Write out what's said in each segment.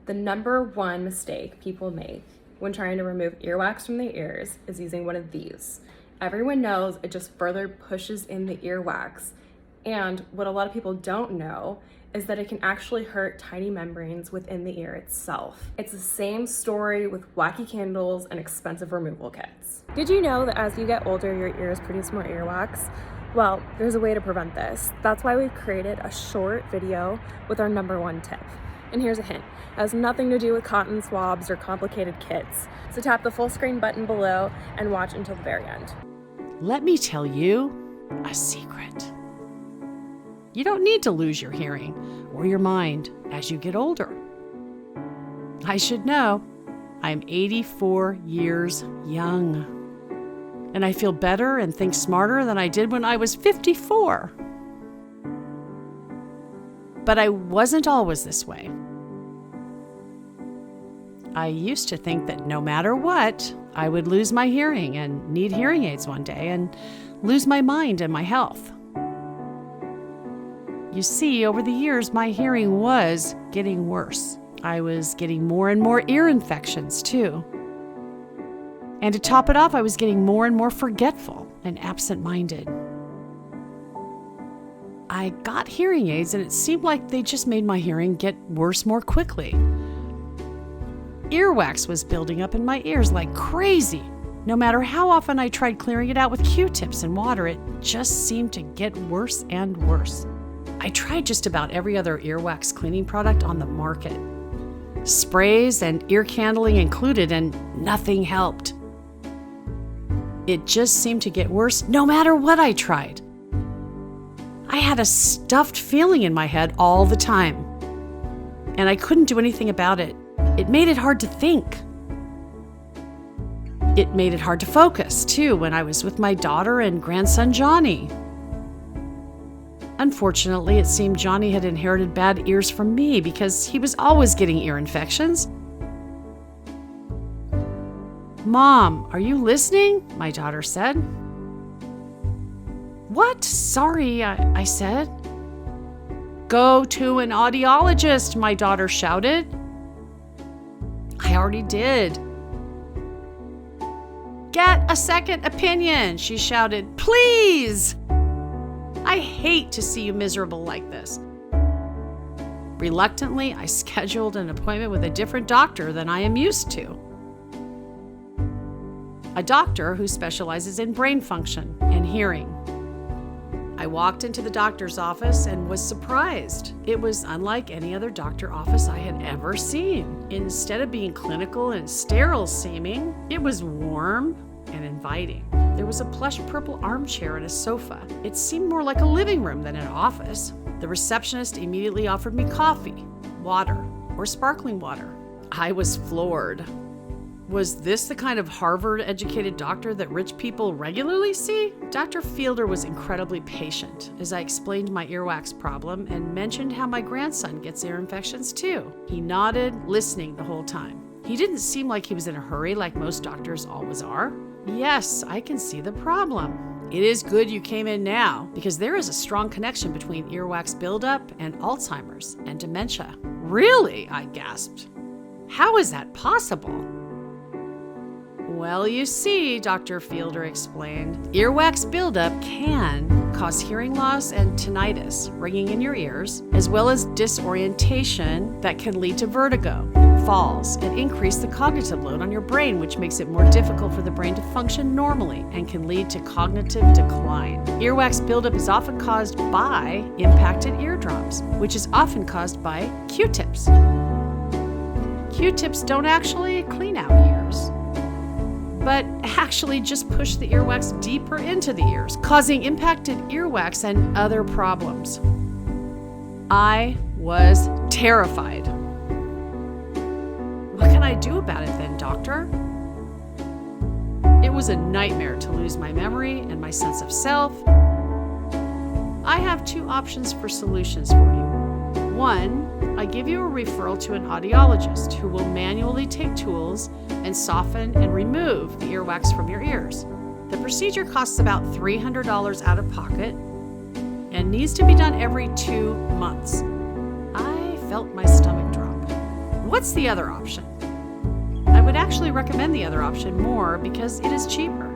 The number one mistake people make when trying to remove earwax from their ears is using one of these. Everyone knows it just further pushes in the earwax. And what a lot of people don't know is that it can actually hurt tiny membranes within the ear itself. It's the same story with wacky candles and expensive removal kits. Did you know that as you get older, your ears produce more earwax? Well, there's a way to prevent this. That's why we've created a short video with our number one tip. And here's a hint. It has nothing to do with cotton swabs or complicated kits. So tap the full screen button below and watch until the very end. Let me tell you a secret. You don't need to lose your hearing or your mind as you get older. I should know, I'm 84 years young. And I feel better and think smarter than I did when I was 54. But I wasn't always this way. I used to think that no matter what, I would lose my hearing and need hearing aids one day and lose my mind and my health. You see, over the years, my hearing was getting worse. I was getting more and more ear infections, too. And to top it off, I was getting more and more forgetful and absent-minded. I got hearing aids, and it seemed like they just made my hearing get worse more quickly. Earwax was building up in my ears like crazy. No matter how often I tried clearing it out with Q-tips and water, it just seemed to get worse and worse. I tried just about every other earwax cleaning product on the market. Sprays and ear candling included, and nothing helped. It just seemed to get worse no matter what I tried. I had a stuffed feeling in my head all the time, and I couldn't do anything about it. It made it hard to think. It made it hard to focus, too, when I was with my daughter and grandson Johnny. Unfortunately, it seemed Johnny had inherited bad ears from me because he was always getting ear infections. "Mom, are you listening?" my daughter said. "What? Sorry," I said. "Go to an audiologist," my daughter shouted. I already did. "Get a second opinion," she shouted. "Please! I hate to see you miserable like this." Reluctantly, I scheduled an appointment with a different doctor than I am used to. A doctor who specializes in brain function and hearing. I walked into the doctor's office and was surprised. It was unlike any other doctor office I had ever seen. Instead of being clinical and sterile seeming, it was warm and inviting. There was a plush purple armchair and a sofa. It seemed more like a living room than an office. The receptionist immediately offered me coffee, water, or sparkling water. I was floored. Was this the kind of Harvard-educated doctor that rich people regularly see? Dr. Fielder was incredibly patient as I explained my earwax problem and mentioned how my grandson gets ear infections too. He nodded, listening the whole time. He didn't seem like he was in a hurry like most doctors always are. "Yes, I can see the problem. It is good you came in now because there is a strong connection between earwax buildup and Alzheimer's and dementia." "Really?" I gasped. "How is that possible?" "Well, you see," Dr. Fielder explained, earwax buildup can cause hearing loss and tinnitus, ringing in your ears, as well as disorientation that can lead to vertigo, falls, and increase the cognitive load on your brain, which makes it more difficult for the brain to function normally and can lead to cognitive decline. Earwax buildup is often caused by impacted eardrums, which is often caused by Q-tips. Q-tips don't actually clean out ears, but actually just push the earwax deeper into the ears, causing impacted earwax and other problems. I was terrified. "What can I do about it then, doctor?" It was a nightmare to lose my memory and my sense of self. I have two options for solutions for you. One, I give you a referral to an audiologist who will manually take tools and soften and remove the earwax from your ears. The procedure costs about $300 out of pocket and needs to be done every 2 months. I felt my stomach drop. what's the other option? I would actually recommend the other option more because it is cheaper.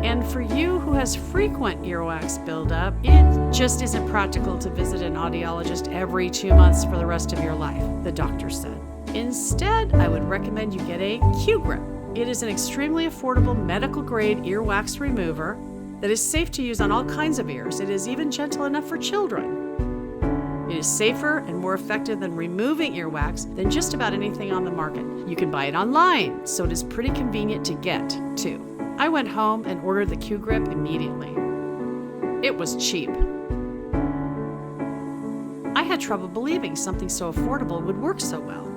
And for you who has frequent earwax buildup, it just isn't practical to visit an audiologist every 2 months for the rest of your life, the doctor said. Instead, I would recommend you get a Q-Grip. It is an extremely affordable medical-grade earwax remover that is safe to use on all kinds of ears. It is even gentle enough for children. It is safer and more effective than removing earwax than just about anything on the market. You can buy it online, so it is pretty convenient to get, too. I went home and ordered the Q-Grip immediately. It was cheap. I had trouble believing something so affordable would work so well.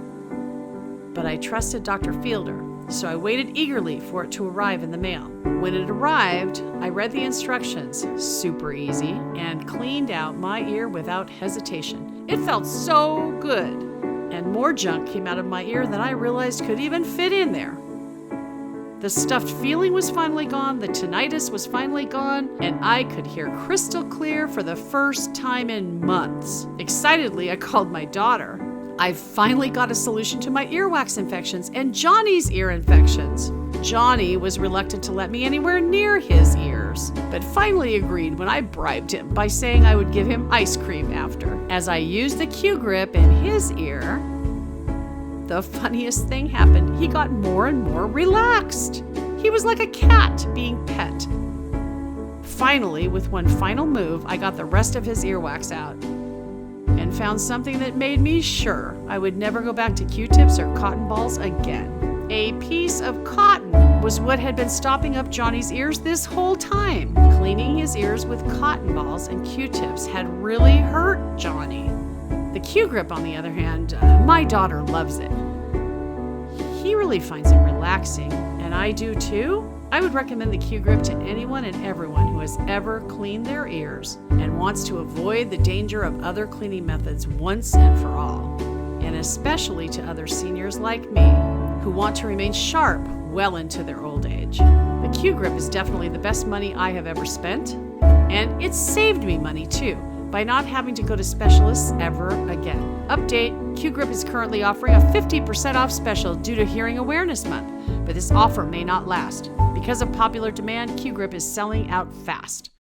But I trusted Dr. Fielder, so I waited eagerly for it to arrive in the mail. When it arrived, I read the instructions, super easy, and cleaned out my ear without hesitation. It felt so good, and more junk came out of my ear than I realized could even fit in there. The stuffed feeling was finally gone, the tinnitus was finally gone, and I could hear crystal clear for the first time in months. Excitedly, I called my daughter. I've finally got a solution to my earwax infections and Johnny's ear infections. Johnny was reluctant to let me anywhere near his ears, but finally agreed when I bribed him by saying I would give him ice cream after. As I used the Q-Grip in his ear, the funniest thing happened. He got more and more relaxed. He was like a cat being pet. Finally, with one final move, I got the rest of his earwax out and found something that made me sure I would never go back to Q-tips or cotton balls again. A piece of cotton was what had been stopping up Johnny's ears this whole time. Cleaning his ears with cotton balls and Q-tips had really hurt Johnny. The Q-Grip, on the other hand, my daughter loves it. He really finds it relaxing, and I do too. I would recommend the Q-Grip to anyone and everyone who has ever cleaned their ears and wants to avoid the danger of other cleaning methods once and for all, and especially to other seniors like me who want to remain sharp well into their old age. The Q-Grip is definitely the best money I have ever spent, and it's saved me money too, by not having to go to specialists ever again. Update, Q-Grip is currently offering a 50% off special due to Hearing Awareness Month, but this offer may not last. Because of popular demand, Q-Grip is selling out fast.